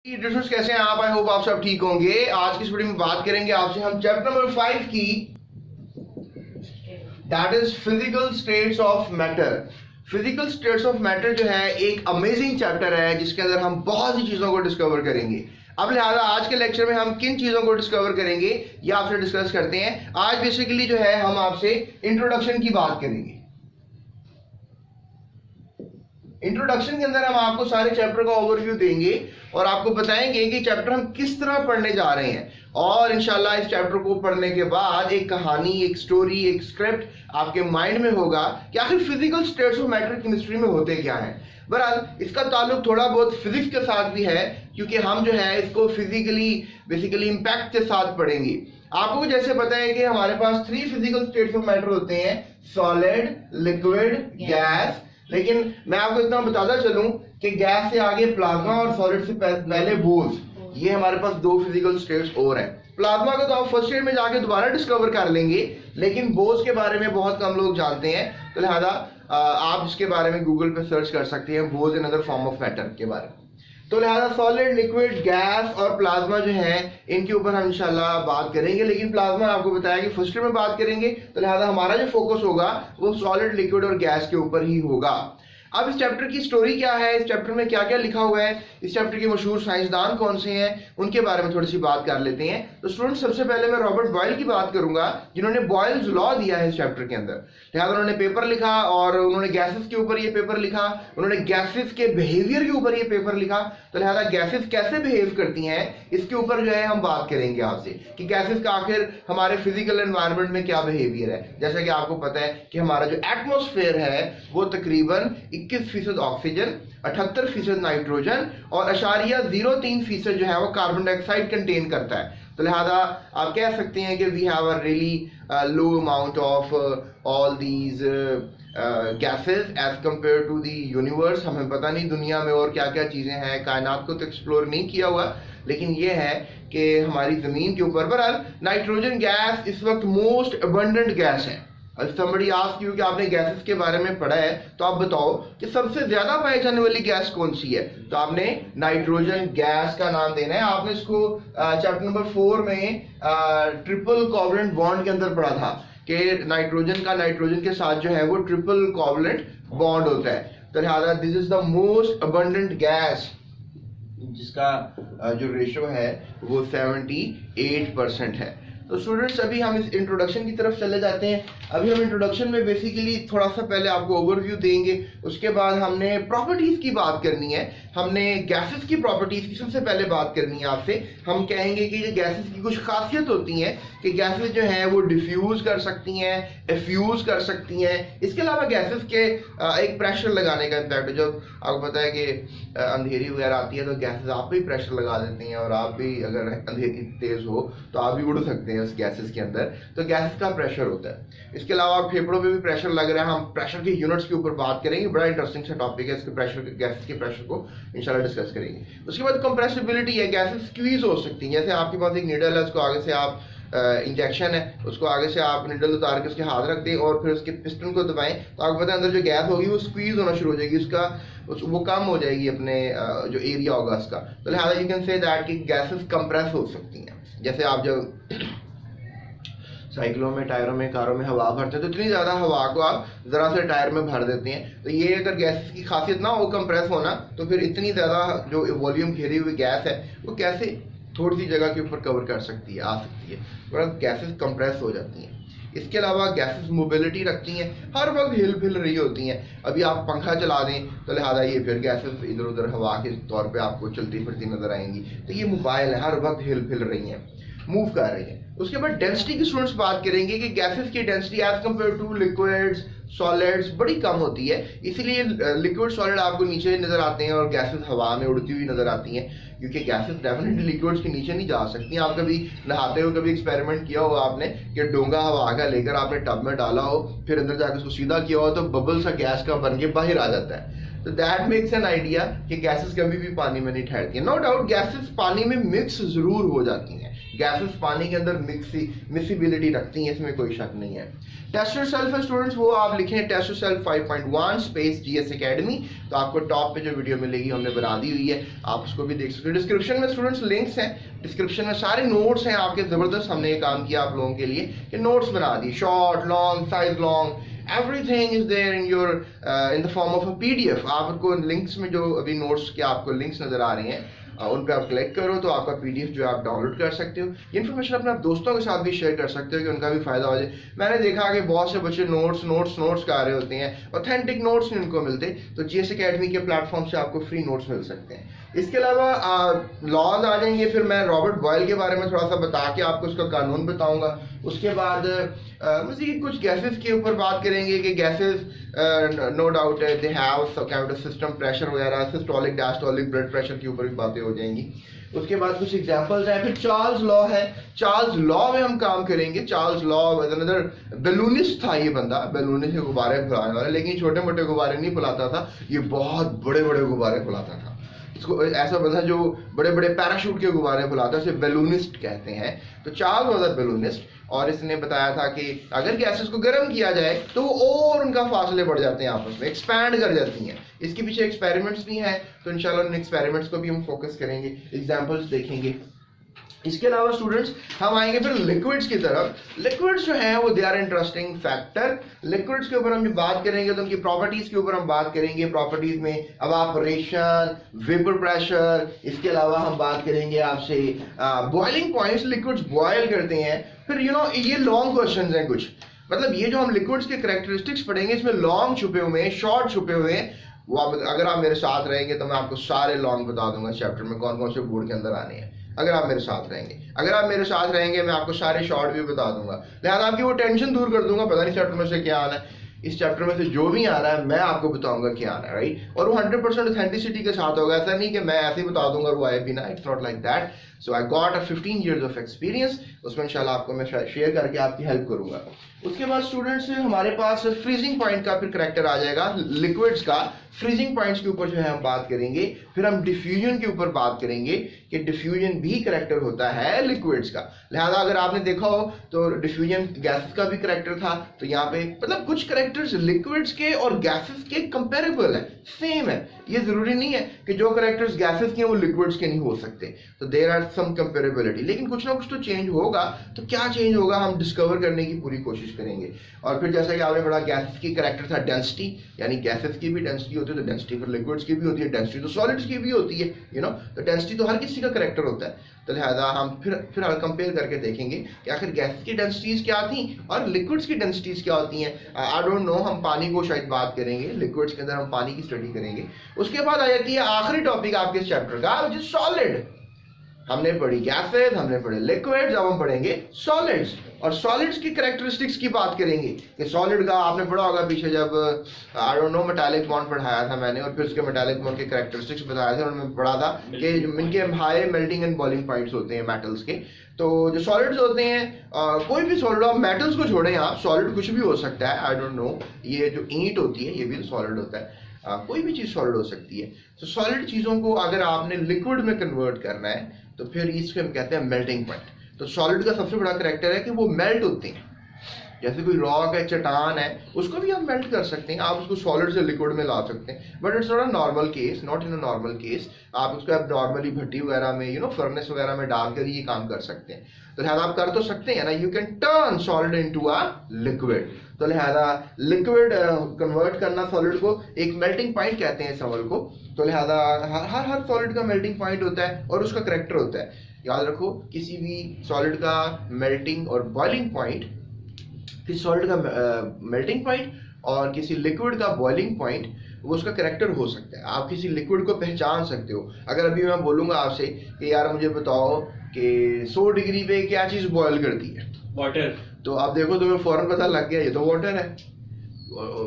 दोस्तों कैसे हैं आप? आई होप आप सब ठीक होंगे। आज की इस वीडियो में बात करेंगे आपसे हम चैप्टर नंबर 5 की, that is physical states of matter. Physical states of matter जो है एक अमेजिंग चैप्टर है जिसके अंदर हम बहुत सी चीजों को डिस्कवर करेंगे। अब लिहाजा आज के लेक्चर में हम किन चीजों को डिस्कवर करेंगे ये आपसे डिस्कस करते हैं। आज बेसिकली जो है हम आपसे इंट्रोडक्शन की बात करेंगे। इंट्रोडक्शन के अंदर हम आपको सारे चैप्टर का ओवरव्यू देंगे और आपको बताएंगे कि चैप्टर हम किस तरह पढ़ने जा रहे हैं, और इंशाल्लाह इस चैप्टर को पढ़ने के बाद एक कहानी, एक स्टोरी, एक स्क्रिप्ट आपके माइंड में होगा कि आखिर physical states of matter chemistry में होते क्या हैं। बहरहाल इसका ताल्लुक थोड़ा बहुत फिजिक्स के साथ भी है क्योंकि हम जो है इसको फिजिकली बेसिकली इम्पैक्ट के साथ पढ़ेंगे। आपको जैसे पता है कि हमारे पास 3 फिजिकल स्टेट्स ऑफ मैटर होते हैं, सॉलिड, लिक्विड, गैस। लेकिन मैं आपको इतना बताता चलूं कि गैस से आगे प्लाज्मा और सॉलिड से पहले बोझ, ये हमारे पास 2 फिजिकल स्टेट्स और हैं। प्लाज्मा को तो आप फर्स्ट ईयर में जाके दोबारा डिस्कवर कर लेंगे, लेकिन बोझ के बारे में बहुत कम लोग जानते हैं, तो लिहाजा आप इसके बारे में गूगल पे सर्च कर सकते हैं, बोझ in other form of matter के बारे में। तो लिहाजा सॉलिड, लिक्विड, गैस और प्लाज्मा जो है इनके ऊपर हम इंशाल्लाह बात करेंगे। लेकिन प्लाज्मा आपको बताया कि फर्स्ट ईयर में बात करेंगे, तो लिहाजा हमारा जो फोकस होगा वो सॉलिड, लिक्विड और गैस के ऊपर ही होगा। अब इस चैप्टर की स्टोरी क्या है, इस चैप्टर में क्या क्या लिखा हुआ है, इस चैप्टर के मशहूर साइंसदान कौन से हैं, उनके बारे में थोड़ी सी बात कर लेते हैं। तो स्टूडेंट सबसे पहले मैं रॉबर्ट बॉयल की बात करूंगा जिन्होंने बॉयल्स लॉ दिया है इस चैप्टर के अंदर। लिहाजा उन्होंने पेपर लिखा और उन्होंने गैसेस के ऊपर ये पेपर लिखा, उन्होंने गैसेस के बिहेवियर के ऊपर ये पेपर लिखा। तो लिहाजा गैसेस कैसे बिहेव करती हैं इसके ऊपर जो है हम बात करेंगे आपसे कि गैसेस का आखिर हमारे फिजिकल एनवायरनमेंट में क्या बिहेवियर है। जैसा कि आपको पता है कि हमारा जो एटमॉस्फेयर है वो तकरीबन 21% ऑक्सीजन, 78% नाइट्रोजन और 0.03% जो है वो कार्बन डाइऑक्साइड कंटेन करता है। तो लिहाजा आप कह सकते हैं कि we have a really low amount of all these gases as compare to the universe. हमें पता नहीं दुनिया में और क्या क्या चीजें हैं, कायनात को तो एक्सप्लोर नहीं किया हुआ, लेकिन ये है कि हमारी जमीन के ऊपर बहरहाल नाइट्रोजन गैस इस वक्त मोस्ट अबंडेंट गैस है। somebody ask you कि आपने गैसेस के बारे में पढ़ा है तो आप बताओ कि सबसे ज्यादा पाई जाने वाली गैस कौन सी है, तो आपने नाइट्रोजन गैस का नाम देना है। आपने इसको चैप्टर नंबर 4 में ट्रिपल कोवलेंट बॉन्ड के अंदर पढ़ा था कि नाइट्रोजन का नाइट्रोजन के साथ जो है वो ट्रिपल कोवलेंट बॉन्ड होता है। तो लिहाजा this is the most abundant gas जिसका जो रेशो है वो 78% है। तो स्टूडेंट्स अभी हम इस इंट्रोडक्शन की तरफ चले जाते हैं। अभी हम इंट्रोडक्शन में बेसिकली थोड़ा सा पहले आपको ओवरव्यू देंगे, उसके बाद हमने प्रॉपर्टीज की बात करनी है, हमने गैसेस की प्रॉपर्टीज की सबसे पहले बात करनी है आपसे। हम कहेंगे कि ये गैसेस की कुछ खासियत होती हैं कि गैसेस जो हैं वो डिफ्यूज कर सकती हैं, एफ्यूज कर सकती हैं। इसके अलावा गैसेस के एक प्रेशर लगाने का इम्पैक्ट, जब आपको पता है कि अंधेरी वगैरह आती है तो गैसेस आप भी प्रेशर लगा देती हैं और आप भी अगर अंधेरी तेज हो तो आप भी उड़ सकते हैं उस गैसेस के अंदर, तो गैसेस का प्रेशर होता है। इसके अलावा फेफड़ों पे भी प्रेशर लग रहा है, हम प्रेशर के यूनिट्स के ऊपर बात करेंगे, बड़ा इंटरेस्टिंग सा टॉपिक है, इसके प्रेशर, गैसेस के प्रेशर को इंशाल्लाह डिस्कस करेंगे। उसके बाद कंप्रेसिबिलिटी है, गैसेस स्क्वीज हो सकती हैं। जैसे आपके पास एक नीडल है, उसको आगे से आप इंजेक्शन है, उसको आगे से आप निडल उतार के उसके हाथ रख दें और फिर उसके पिस्टन को दबाएं तो आपको पता है अंदर जो गैस होगी वो स्क्वीज होना शुरू हो जाएगी, वो कम हो जाएगी अपने जो एरिया होगा उसका। तो लिहाजा यू कैन से दैट कि गैसेस कंप्रेस हो सकती हैं। जैसे आप जब साइकिलों में, टायरों में, कारों में हवा भरते हैं तो इतनी ज्यादा हवा को आप जरा से टायर में भर देते हैं, तो ये अगर गैस की खासियत ना हो कंप्रेस होना, तो फिर इतनी ज्यादा जो वॉल्यूम घेरी हुई गैस है वो कैसे थोड़ी सी जगह के ऊपर कवर कर सकती है, आ सकती है, मतलब गैसेस कंप्रेस हो जाती हैं। इसके अलावा गैसेस मोबिलिटी रखती हैं, हर वक्त हिल फिल रही होती हैं। अभी आप पंखा चला दें तो लिहाजा ये फिर गैसेस इधर उधर हवा के तौर पे आपको चलती फिरती नजर आएंगी। तो ये मोबाइल है, हर वक्त हिल फिल रही हैं, मूव कर रही हैं। उसके बाद डेंसिटी की स्टूडेंट्स बात करेंगे कि गैसेस की density as compare to liquids, solids बड़ी कम होती है, इसीलिए लिक्विड सॉलिड आपको नीचे नजर आते हैं और गैसेस हवा में उड़ती हुई नजर आती हैं, क्योंकि गैसेस डेफिनेटली लिक्विड्स के नीचे नहीं जा सकती। आप कभी नहाते हो, कभी एक्सपेरिमेंट किया हो आपने कि डोंगा हवा का लेकर आपने टब में डाला हो, फिर अंदर जाकर उसको सीधा किया हो तो बबल सा गैस का बन के बाहर आ जाता है। तो दैट मेक्स एन आइडिया कि गैसेस कभी भी पानी में नहीं ठहरती हैं। नो डाउट गैसेस पानी में मिक्स जरूर हो जाती हैं, गैसेस पानी के अंदर मिक्सिबिलिटी रखती हैं, इसमें कोई शक नहीं है। टेस्ट योरसेल्फ है स्टूडेंट्स, वो आप लिखें test yourself 5.1 space GS academy, तो आपको टॉप पे जो वीडियो मिलेगी हमने बना दी हुई है, आप उसको भी देख सकते हो। डिस्क्रिप्शन में स्टूडेंट्स लिंक्स हैं, डिस्क्रिप्शन में सारे नोट्स हैं आपके, जबरदस्त हमने ये काम किया आप लोगों के लिए कि नोट्स बना दी, short long size long, everything is there in your in the form of a PDF। आपको लिंक्स में जो अभी नोट्स के आपको लिंक्स नजर आ रही हैं उन पे आप क्लिक करो तो आपका PDF जो है आप डाउनलोड कर सकते हो। ये इन्फॉर्मेशन अपने आप दोस्तों के साथ भी शेयर कर सकते हो कि उनका भी फायदा हो जाए। मैंने देखा कि बहुत से बच्चे नोट्स कर रहे होते हैं, ऑथेंटिक नोट्स नहीं उनको मिलते, तो जीएस एकेडमी के प्लेटफॉर्म से आपको फ्री नोट्स मिल सकते हैं। इसके अलावा लॉज आ जाएंगे, फिर मैं रॉबर्ट बॉयल के बारे में थोड़ा सा बता के आपको उसका कानून बताऊंगा। उसके बाद मज़ीद कुछ गैसेस के ऊपर बात करेंगे कि gases no doubt they have some kind of system pressure वगैरह, सिस्टोलिक डायस्टोलिक ब्लड प्रेशर के ऊपर भी बातें हो जाएंगी। उसके बाद कुछ एग्जांपल्स हैं, फिर चार्ल्स लॉ है, चार्ल्स लॉ में हम काम करेंगे। चार्ल्स लॉ अनदर बैलूनिस्ट था, ये बंदा बैलूनिस्ट के गुब्बारे फुलाने वाला, लेकिन छोटे मोटे गुब्बारे नहीं फुलाता था, ये बहुत बड़े बड़े गुब्बारे फुलाता था। इसको ऐसा बंदा जो बड़े बड़े पैराशूट के गुब्बारे फुलाता है, उसे बैलूनिस्ट कहते हैं। तो चार्ल्स वाज अ बैलूनिस्ट, और इसने बताया था कि अगर गैसेस को गर्म किया जाए तो और उनका फासले बढ़ जाते हैं, आपस में एक्सपैंड कर जाती हैं। इसके पीछे एक्सपेरिमेंट्स भी हैं, तो इंशाल्लाह उन एक्सपेरिमेंट्स को भी हम फोकस करेंगे, एग्जांपल्स देखेंगे। इसके अलावा स्टूडेंट्स हम आएंगे फिर लिक्विड्स की तरफ। लिक्विड्स जो हैं वो they are interesting factor. Liquids के ऊपर हम जब बात करेंगे तो उनकी प्रॉपर्टीज के ऊपर हम बात करेंगे। प्रॉपर्टीज में एवापोरेशन, वेपर प्रेशर, इसके अलावा हम बात करेंगे आपसे बॉइलिंग पॉइंट्स, लिक्विड्स बॉयल करते हैं। फिर ये लॉन्ग क्वेश्चंस हैं कुछ, मतलब ये जो हम लिक्विड्स के कैरेक्टरिस्टिक्स पढ़ेंगे इसमें लॉन्ग छुपे हुए हैं, शॉर्ट छुपे हुए हैं। वो अगर आप मेरे साथ रहेंगे तो मैं आपको सारे लॉन्ग बता दूंगा चैप्टर में कौन कौन से बोर्ड के अंदर आने हैं, अगर आप मेरे साथ रहेंगे। अगर आप मेरे साथ रहेंगे मैं आपको सारे शॉर्ट भी बता दूंगा, लिहाजा आपकी वो टेंशन दूर कर दूंगा, पता नहीं चैप्टर में से क्या आना है। इस चैप्टर में से जो भी आ रहा है मैं आपको बताऊंगा क्या आना है, राइट। और वो 100% ऑथेंटिसिटी के साथ होगा, ऐसा नहीं कि मैं ऐसे ही बता दूंगा और वो आए भी ना, it's not like that. So I got a 15 years of experience, उसमें इंशाल्लाह आपको मैं शेयर करके आपकी हेल्प करूंगा। उसके बाद स्टूडेंट्स हमारे पास फ्रीजिंग पॉइंट का फिर करैक्टर आ जाएगा लिक्विड्स का। फ्रीजिंग पॉइंट्स के ऊपर जो है हम बात करेंगे। फिर हम डिफ्यूजन के ऊपर बात करेंगे कि डिफ्यूजन भी करैक्टर होता है लिक्विड्स का। लिहाजा अगर आपने देखा हो तो डिफ्यूजन गैसेस का भी करैक्टर था, तो यहाँ पे मतलब कुछ करैक्टर्स लिक्विड्स के और गैसेस के कंपेरेबल है, सेम है। ये जरूरी नहीं है कि जो करैक्टर्स गैसेस के हैं वो लिक्विड्स के नहीं हो सकते, तो देयर आर सम कंपेरेबिलिटी, लेकिन कुछ ना कुछ तो चेंज होगा। तो क्या चेंज होगा हम डिस्कवर करने की पूरी कोशिश करेंगे। और फिर जैसा कि आपने पढ़ा गैसेस की करैक्टर था डेंसिटी, यानी गैसेस की भी डेंसिटी होती है, तो डेंसिटी फिर लिक्विड्स की भी होती है, डेंसिटी तो सॉलिड्स की भी होती है, यू नो। तो डेंसिटी तो हर किसी का करैक्टर होता है, तो लिहाजा हम फिर कंपेयर करके देखेंगे कि आखिर गैस की डेंसिटीज क्या थी और लिक्विड्स की डेंसिटीज क्या होती हैं। आई डोंट नो, हम पानी को शायद बात करेंगे, लिक्विड्स के अंदर हम पानी की स्टडी करेंगे। उसके बाद आ जाती है आखिरी टॉपिक आपके इस चैप्टर का, जो सॉलिड। हमने पढ़ी गैसेस, हमने पढ़े लिक्विड्स, अब हम पढ़ेंगे सॉलिड्स। और सॉलिड्स की कैरेक्टरिस्टिक्स की बात करेंगे कि सॉलिड का आपने पढ़ा होगा पीछे जब I don't know metallic bond पढ़ाया था मैंने, और फिर उसके मेटालिक बॉन्ड के कैरेक्टरिस्टिक्स बताए थे, और मैं पढ़ा था कि इनके high melting and boiling points होते हैं मेटल्स के। तो जो सॉलिड्स होते हैं कोई भी सॉलिड, आप मेटल्स को छोड़ें, आप सॉलिड कुछ भी हो सकता है, आई डोंट नो, ये जो ईंट होती है ये भी सॉलिड होता है, कोई भी चीज़ सॉलिड हो सकती है। तो सॉलिड चीज़ों को अगर आपने लिक्विड में कन्वर्ट करना है तो फिर इसको हम कहते हैं मेल्टिंग पॉइंट। तो सॉलिड का सबसे बड़ा करैक्टर है कि वो मेल्ट होते हैं। जैसे कोई रॉक है, चट्टान है, उसको भी आप मेल्ट कर सकते हैं, आप उसको सॉलिड से लिक्विड में ला सकते हैं, but it's not a normal case, not in a normal case. आप उसको आप नॉर्मली भट्टी वगैरह में, यू नो, फर्नेस वगैरह में डालकर ये काम कर सकते हैं। तो लिहाजा आप कर तो सकते हैं ना, you can turn solid into a liquid. तो लिहाजा लिक्विड कन्वर्ट करना सॉलिड को, एक मेल्टिंग पॉइंट कहते हैं सॉलिड को। तो लिहाजा हर सॉलिड का मेल्टिंग पॉइंट होता है और उसका करैक्टर होता है। याद रखो, किसी भी सॉलिड का मेल्टिंग और बॉइलिंग पॉइंट, किसी सॉलिड का मेल्टिंग पॉइंट और किसी लिक्विड का बॉइलिंग पॉइंट, वो उसका करैक्टर हो सकता है। आप किसी लिक्विड को पहचान सकते हो। अगर अभी मैं बोलूँगा आपसे कि यार मुझे बताओ कि 100 डिग्री पे क्या चीज़ बॉयल करती है, वाटर, तो आप देखो तुम्हें फौरन पता लग गया ये तो वाटर है।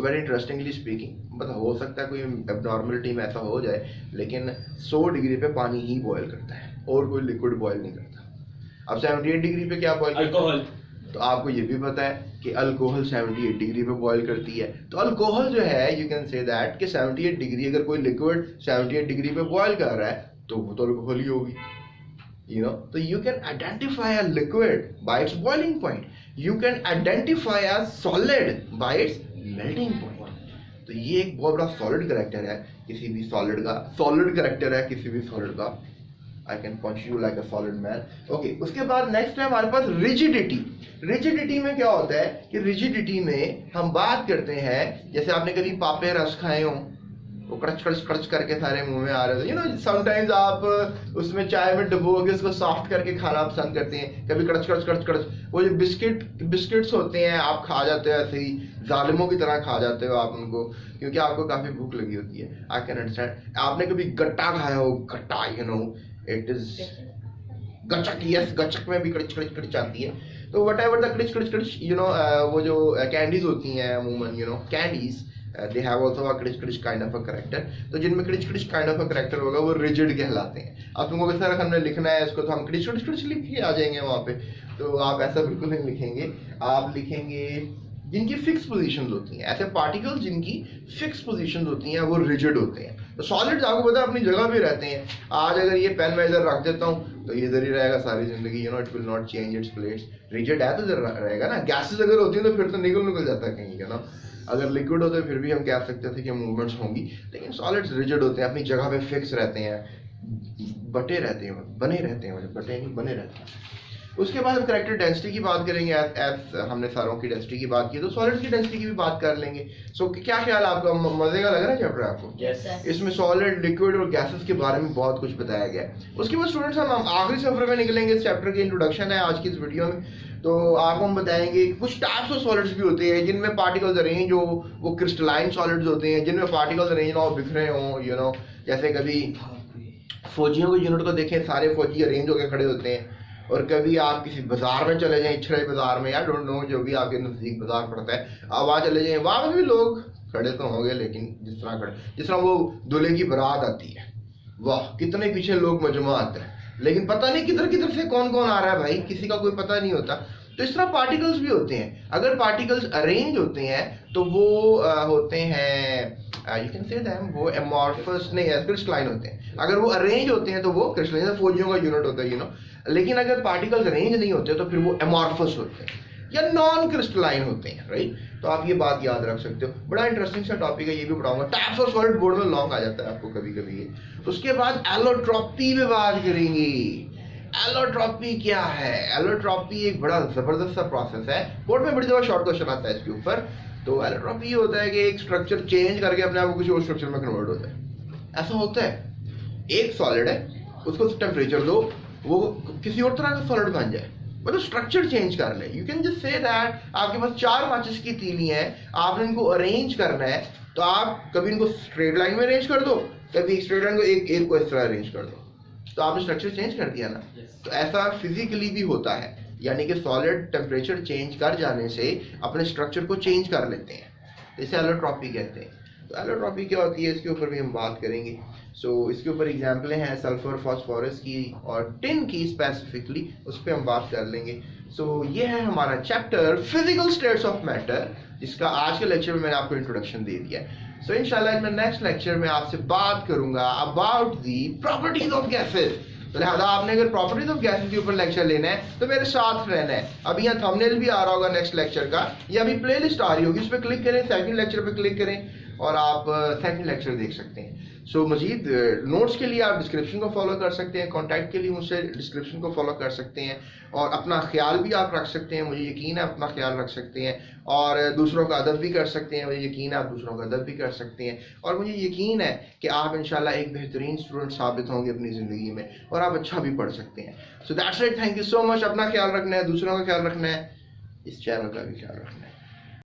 वेरी इंटरेस्टिंगली स्पीकिंग, मतलब हो सकता है कोई एबनॉर्मलिटी में ऐसा हो जाए, लेकिन 100 डिग्री पे पानी ही बॉयल करता है और कोई लिक्विड बॉयल नहीं करता। अब 78 डिग्री पे क्या बॉयल, अल्कोहल, तो आपको ये भी पता है कि अल्कोहल 78 डिग्री पे बॉयल करती है। तो अल्कोहल जो है यू कैन से दैट कि 78 डिग्री, अगर कोई लिक्विड 78 डिग्री पे बॉयल कर रहा है तो वो तो अल्कोहल ही होगी, you know. So you can identify a liquid by its boiling point. You can identify a solid by its melting point. तो ये एक बहुत बड़ा सॉलिड करेक्टर है किसी भी सॉलिड का, सॉलिड करेक्टर है किसी भी सॉलिड का। I can punch you like a solid man. Okay, उसके बाद नेक्स्ट है हमारे पास रिजिडिटी। रिजिडिटी में क्या होता है कि रिजिडिटी में हम बात करते हैं, जैसे आपने कभी पापे रस खाए हो, वो कड़च कड़च कड़च करके सारे मुंह में आ रहे थे, यू नो। समटाइम्स आप उसमें चाय में डुबो के उसको सॉफ्ट करके खाना पसंद करते हैं, कभी कड़च कड़च कड़च कड़च। वो जो बिस्किट्स होते हैं आप खा जाते हो, ऐसे ही जालिमों की तरह खा जाते हो आप उनको, क्योंकि आपको काफी भूख लगी होती है। I can understand. आपने कभी गट्टा खाया हो, गट्टा, यू नो, इट इज गचक, यस, गचक में भी कड़च कड़च कड़च आती है। तो वट एवर द कड़च कड़च कड़च, यू नो, वो जो कैंडीज होती हैं अमूमन, you know, candies they have also a critical kind of a character। तो जिनमें critical kind of a character होगा वो rigid कहलाते हैं। अब तुमको किस तरह हमने लिखना है इसको, तो हम critical लिख के आ जाएंगे वहाँ पे। तो आप ऐसा बिल्कुल नहीं लिखेंगे, आप लिखेंगे जिनकी फिक्स पोजीशंस होती हैं, ऐसे पार्टिकल्स जिनकी फिक्स पोजीशंस होती हैं वो रिजिड होते हैं। तो सॉलिड्स आपको पता है अपनी जगह पे रहते हैं। आज अगर ये पेन मैं इधर रख देता हूँ तो ये इधर ही रहेगा सारी जिंदगी, you know, it will not change its place. Rigid है तो इधर रहेगा ना। गैसेस अगर होती हैं तो फिर तो निकल जाता है कहीं, यू नो। अगर लिक्विड होते फिर भी हम कह सकते थे कि मूवमेंट्स होंगी, लेकिन सॉलिड्स रिजिड होते हैं, अपनी जगह पे फिक्स रहते हैं, बटे रहते हैं, बने रहते हैं, मतलब बटे नहीं बने रहते हैं। उसके बाद हम करेक्टर डेंसिटी की बात करेंगे। एज हमने सारों की डेंसिटी की बात की, तो सॉलिड की डेंसिटी की भी बात कर लेंगे। सो क्या ख्याल है आपका, मजे का लग रहा है चैप्टर आपको? yes. इसमें सॉलिड, लिक्विड और गैसेस के बारे में बहुत कुछ बताया गया है। उसके बाद स्टूडेंट्स हम आखिरी सफर में निकलेंगे। इस चैप्टर की इंट्रोडक्शन है आज की इस वीडियो में। तो आपको हम बताएंगे कुछ टाइप्स ऑफ सॉलिड्स भी होते हैं जिनमें पार्टिकल्स अरेंज हो, वो क्रिस्टलाइन सॉलिड्स होते हैं जिनमें पार्टिकल्स अरेंज हो, बिखरे हों, यू नो। जैसे कभी फौजियों के यूनिट को देखें, सारे फौजी अरेंज होकर खड़े होते हैं। और कभी आप किसी बाजार में चले जाएं, इछड़े बाजार में, या डोंट नो, जो भी आपके नजदीक बाजार पड़ता है, आप वहाँ चले जाएं, वहाँ पर भी लोग खड़े तो होंगे, लेकिन जिस तरह वो दूल्हे की बारात आती है, वाह कितने पीछे लोग मजमा आते हैं, लेकिन पता नहीं किधर किधर से कौन कौन आ रहा है भाई, किसी का कोई पता नहीं होता। तो इस तरह पार्टिकल्स भी होते हैं। अगर पार्टिकल्स अरेंज होते हैं तो वो होते हैं, यू कैन से दैम, वो एमॉर्फस नहीं, क्रिस्टलाइन होते हैं। अगर वो अरेंज होते हैं तो वो क्रिस्टलाइन, फौजियों का यूनिट होता है, यू नो। लेकिन अगर पार्टिकल्स अरेंज नहीं होते तो फिर वो एमॉर्फस होते हैं या नॉन क्रिस्टलाइन होते हैं, राइट। तो आप ये बात याद रख सकते हो। बड़ा इंटरेस्टिंग सा टॉपिक है, ये भी पढ़ाऊंगा। टाइप्स ऑफ सॉलिड बोर्ड में लॉन्ग आ जाता है आपको कभी कभी। उसके बाद एलोट्रॉपी पे बात करेंगे। एलोट्रॉपी क्या है? एलोट्रॉपी एक बड़ा जबरदस्त सा प्रोसेस है, बोर्ड में बड़ी दफा शॉर्ट क्वेश्चन आता है इसके ऊपर। तो एलोट्रॉपी होता है कि एक स्ट्रक्चर चेंज करके अपने आप को किसी और स्ट्रक्चर में कन्वर्ट होता है। ऐसा होता है, एक सॉलिड है, उसको टेम्परेचर दो, वो किसी और तरह का सॉलिड बन जाए, मतलब स्ट्रक्चर चेंज कर ले। You can just say that आपके पास 4 माचिस की तीली हैं, आपने इनको अरेंज करना है, तो आप कभी इनको स्ट्रेट लाइन में अरेंज कर दो, कभी स्ट्रेट लाइन को एक को इस तरह अरेंज कर दो, तो आपने स्ट्रक्चर चेंज कर दिया ना। तो ऐसा फिजिकली भी होता है, यानी कि सॉलिड टेम्परेचर चेंज कर जाने से अपने स्ट्रक्चर को चेंज कर लेते हैं, इसे एलोट्रॉपी कहते हैं। तो एलोट्रॉपी क्या होती है इसके ऊपर भी हम बात करेंगे। सो इसके ऊपर एग्जाम्पलें हैं सल्फर, फास्फोरस की और टिन की स्पेसिफिकली, उस पर हम बात कर लेंगे। सो ये है हमारा chapter physical states of matter, जिसका आज के लेक्चर में मैंने आपको इंट्रोडक्शन दे दिया है। सो इंशाल्लाह मैं नेक्स्ट लेक्चर में आपसे बात करूंगा about the properties of gases. तो लिहाजा आपने अगर प्रॉपर्टीज ऑफ गैसेस के ऊपर लेक्चर लेना है तो मेरे साथ रहना है। अभी यहाँ थंबनेल भी आ रहा होगा नेक्स्ट लेक्चर का, या अभी प्लेलिस्ट आ रही होगी, उस पर क्लिक करें, सेकंड लेक्चर पे क्लिक करें और आप सेकंड लेक्चर देख सकते हैं। सो मजीद नोट्स के लिए आप डिस्क्रिप्शन को फॉलो कर सकते हैं, कॉन्टैक्ट के लिए मुझसे डिस्क्रिप्शन को फॉलो कर सकते हैं, और अपना ख्याल भी आप रख सकते हैं, मुझे यकीन है अपना ख्याल रख सकते हैं, और दूसरों का अदब भी कर सकते हैं, मुझे यकीन है आप दूसरों का अदब भी कर सकते हैं, और मुझे यकीन है कि आप इंशाल्लाह एक बेहतरीन स्टूडेंट साबित होंगे अपनी ज़िंदगी में, और आप अच्छा भी पढ़ सकते हैं। So that's it, thank you so much. अपना ख्याल रखना है, दूसरों का ख्याल रखना है, इस चैनल का भी ख्याल रखना है।